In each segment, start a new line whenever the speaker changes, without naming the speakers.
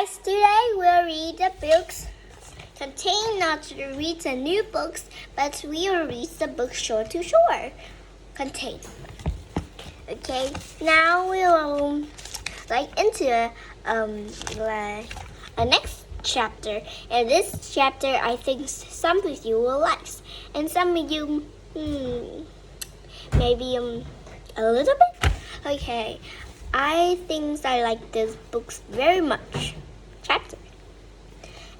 guys, today we'll read the books contain not to read the new books, but we will read the book shore to shore contain. Okay, now we will into a next chapter, and this chapter I think some of you will like, and some of you maybe a little bit. Okay, I think I like this book very much. Chapter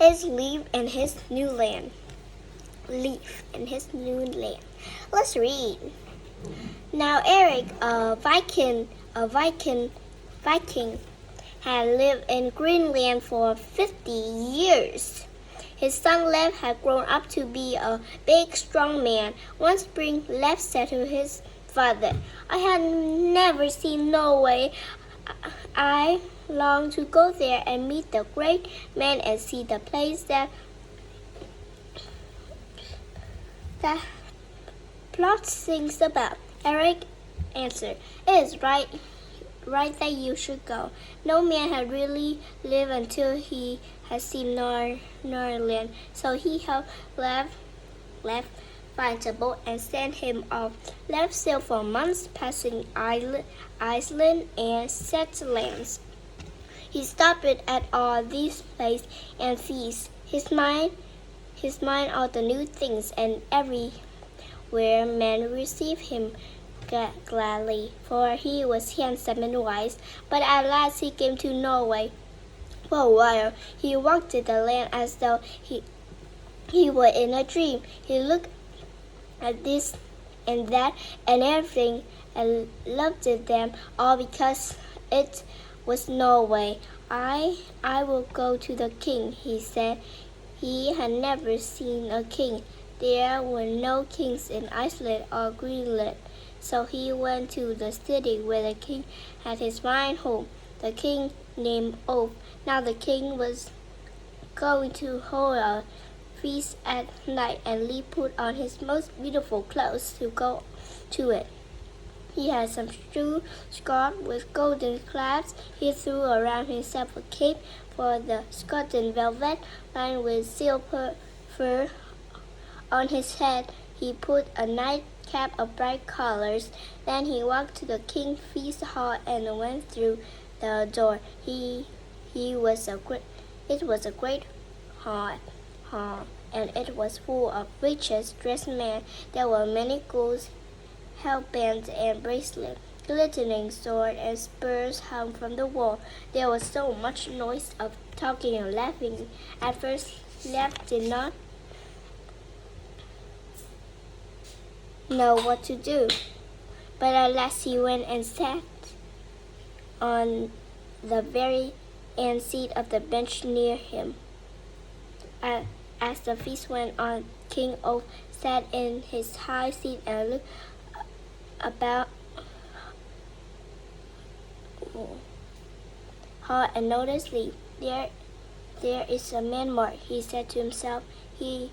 is Leaf in his new land. Leaf in his new land. Let's read. Now Eric, a Viking, had lived in Greenland for 50 years. His son Leif had grown up to be a big, strong man. One spring, Leif said to his father, "I had never seen Norway. I long to go there and meet the great men and see the place that plot sings about." Eric answered, "It is right that you should go. No man had really lived until he had seen Norland." So he helped Leif find a boat and sent him off. Leif sailed for months, passing Iceland and Shetland. He stopped at all these places and feasted his mind on the new things, and everywhere men received him gladly, for he was handsome and wise. But at last he came to Norway. For a while he walked the land as though he were in a dream. He looked at this and that and everything and loved them all because it was Norway. I will go to the king," he said. He had never seen a king. There were no kings in Iceland or Greenland. So he went to the city where the king had his fine home. The king named Olaf. Now the king was going to hold a feast at night, and Leif put on his most beautiful clothes to go to it. He had some shoes scarred with golden clasps. He threw around himself a cape for the Scotland velvet lined with silver fur. On his head he put a nightcap of bright colors. Then he walked to the king's feast hall and went through the door. It was a great hall, and it was full of richly dressed men. There were many gold hairband and bracelet, glittering sword and spurs hung from the wall. There was so much noise of talking and laughing. At first, Leif did not know what to do, but at last he went and sat on the very end seat of the bench near him. As the feast went on, King Olaf sat in his high seat and looked about hard and noticed Leif. There is a man marked," he said to himself. He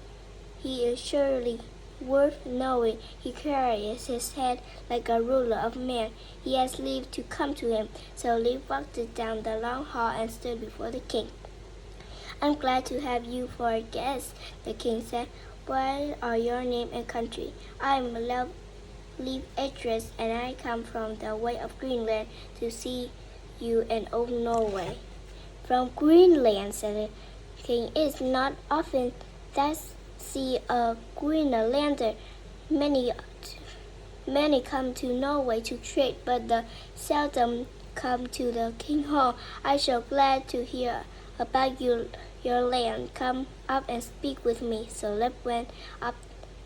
is surely worth knowing. He carries his head like a ruler of men. He has Leif to come to him. So Leif walked down the long hall and stood before the king. "I'm glad to have you for a guest," the king said. "What are your name and country?" "I'm Leif Edres, and I come from the way of Greenland to see you in old Norway." "From Greenland," said the king. "It is not often that see a Greenlander. Many come to Norway to trade, but the seldom come to the king hall. I shall glad to hear about your land. Come up and speak with me." So Leif went up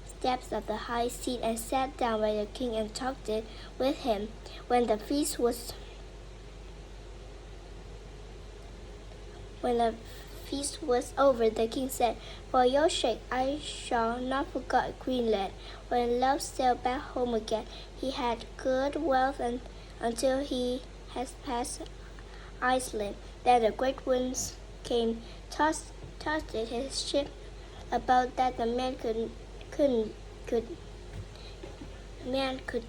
steps of the high seat and sat down by the king and talked with him. When the feast was over, the king said, "For your sake, I shall not forget Greenland." When Leif sailed back home again, he had good wealth until he had passed Iceland. Then the great winds came, tossed his ship about that the man could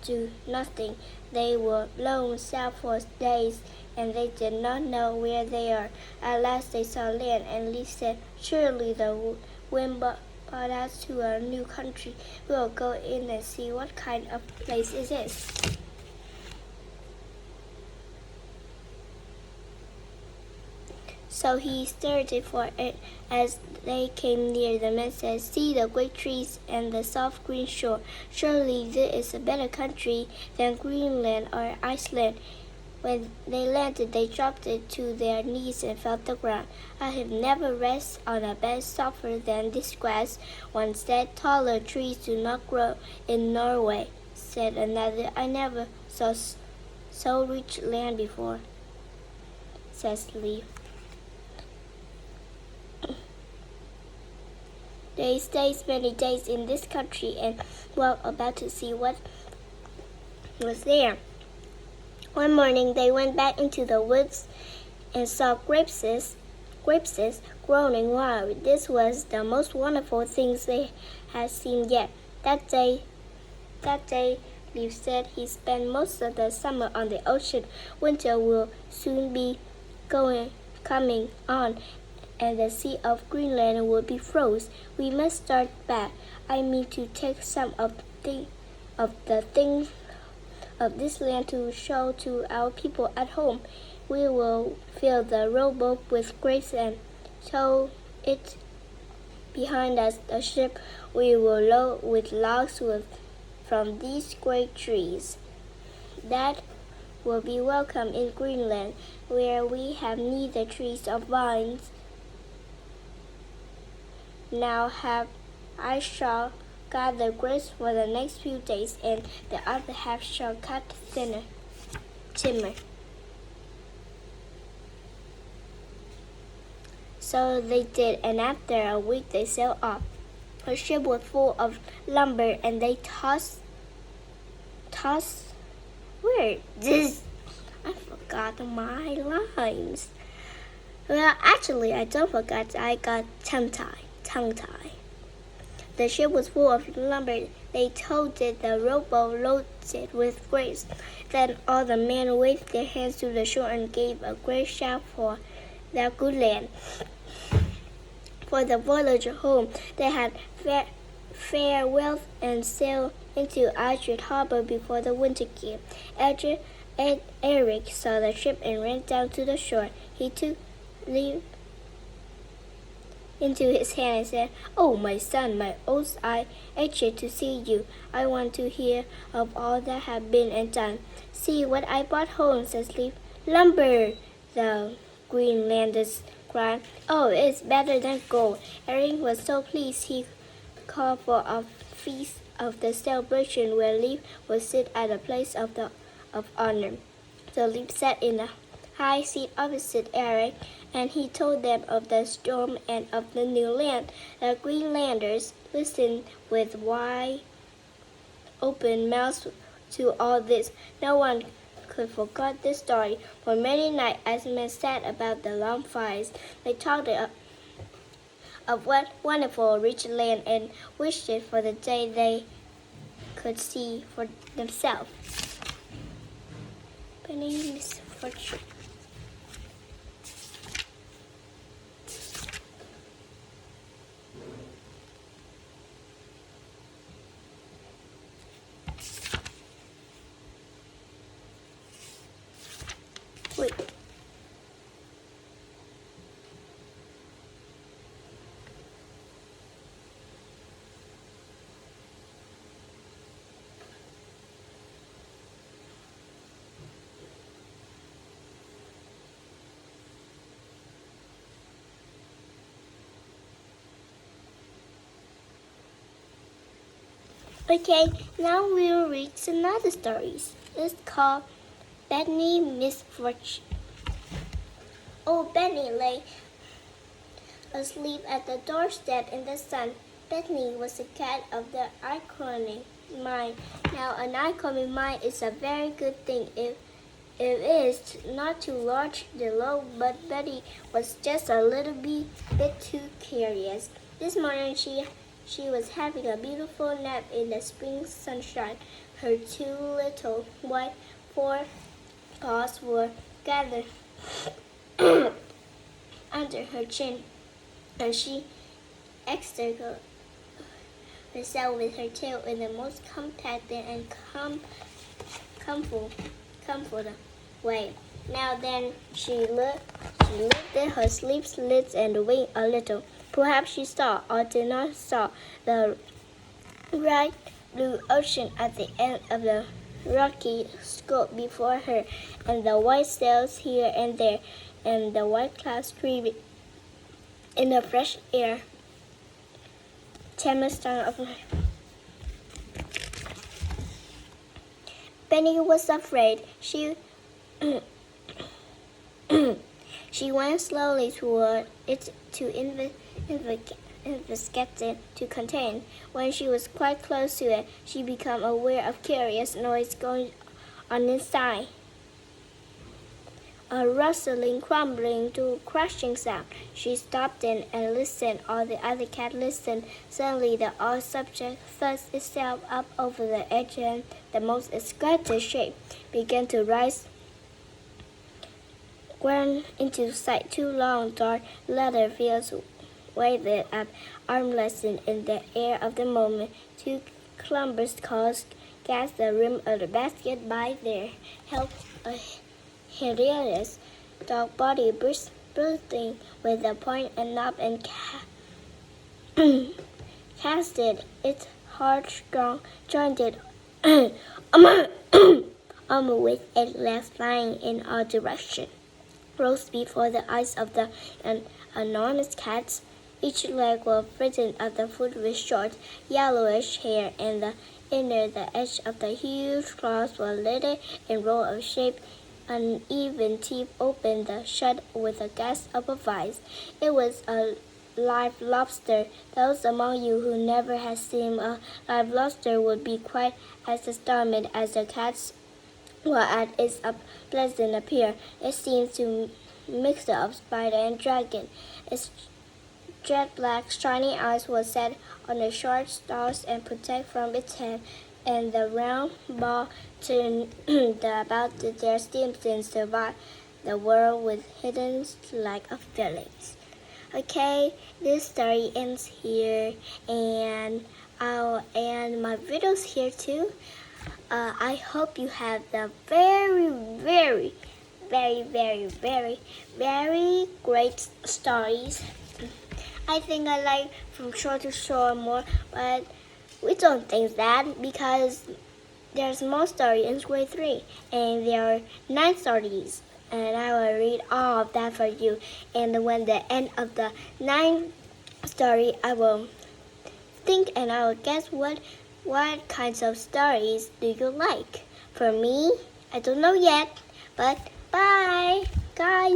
do nothing. They were blown south for days. and they did not know where they are. At last they saw land, and Leaf said, "Surely the wind brought us to a new country. We'll go in and see what kind of place it is." So he started for it. As they came near, the man said, "See the great trees and the soft green shore. Surely this is a better country than Greenland or Iceland." When they landed, they dropped it to their knees and felt the ground. "I have never rested on a bed softer than this grass." One said, "Taller trees do not grow in Norway," said another. "I never saw so rich land before," says Leaf. They stayed many days in this country and walked about to see what was there. One morning they went back into the woods and saw grapes growing wild. This was the most wonderful things they had seen yet. That day, Leaf said he spent most of the summer on the ocean. Winter will soon be coming on, and the sea of Greenland will be froze. We must start back. I mean to take some of the things of this land to show to our people at home. We will fill the rowboat with grapes and tow it behind us. The ship we will load with logs from these great trees. That will be welcome in Greenland, where we have neither trees or vines. Now I shall gather grapes for the next few days, and the other half shall cut timber." So they did, and after a week they sailed off. The ship was full of lumber, and they tossed. Where? I forgot my lines. Well, actually, I don't forget. I got tongue-tied. The ship was full of lumber. They towed it, the rowboat loaded with grapes. Then all the men waved their hands to the shore and gave a great shout for their good land. For the voyage home, they had farewell and sailed into Aldrich Harbor before the winter came. Eric saw the ship and ran down to the shore. He took Leaf into his hand and said, "Oh, my son, my oath, I anxious to see you. I want to hear of all that has been and done." "See what I brought home," says Leaf. "Lumber!" the Greenlanders cried. "Oh, it's better than gold." Eric was so pleased he called for a feast of the celebration where Leaf would sit at a place of honor. So Leaf sat in a high seat opposite Eric, and he told them of the storm and of the new land. The Greenlanders listened with wide open mouths to all this. No one could forget this story. For many nights, as men sat about the long fires, they talked of what wonderful rich land and wished for the day they could see for themselves. Penny misfortune. Wait. Okay, now we'll read another stories. It's called Benny Misfortune. Old Benny lay asleep at the doorstep in the sun. Benny was a cat of the iconic mind. Now, an iconic mind is a very good thing if it is not too large to low, but Betty was just a little bit too curious. This morning she was having a beautiful nap in the spring sunshine. Her two little white forepaws were gathered under her chin, and she extricated herself with her tail in the most compacted and comfortable way. Now then, she lifted her sleeves, lids, and wing a little. Perhaps she saw, or did not saw, the bright blue ocean at the end of the rocky scope before her, and the white sails here and there, and the white clouds streaming in the fresh air. Penny was afraid. She went slowly toward it to investigate it, to contain. When she was quite close to it, she became aware of curious noise going on inside. A rustling, crumbling, crashing sound. She stopped in and listened. All the other cats listened. Suddenly, the old subject thrust itself up over the edge, and the most exquisite shape began to rise into sight. Two long, dark leather fields waved up, armless in the air of the moment. Two clumbers gasped the rim of the basket by their help. A hideous dog body bursting with the point and knob and casted its hard, strong, jointed arm with its legs flying in all directions, rose before the eyes of the enormous cats. Each leg was flattened at the foot with short, yellowish hair, and the edge of the huge claws was littered in rows of shaped, uneven teeth opened shut with a gasp of surprise. It was a live lobster. Those among you who never had seen a live lobster would be quite as astonished as the cats were at its pleasant appearance. It seemed to mix of spider and dragon. Its jet black, shiny eyes were set on the short stars and protect from its head, and the round ball turned about their stems and survived the world with hidden lack of feelings. Okay, this story ends here, and I'll end my videos here too. I hope you have the very, very, very, very, very, very great stories. I think I like From Shore to Shore more, but we don't think that because there's more story in grade 3, and there are 9 stories, and I will read all of that for you. And when the end of the 9th story, I will think and I will guess what kinds of stories do you like. For me, I don't know yet, but bye, guys.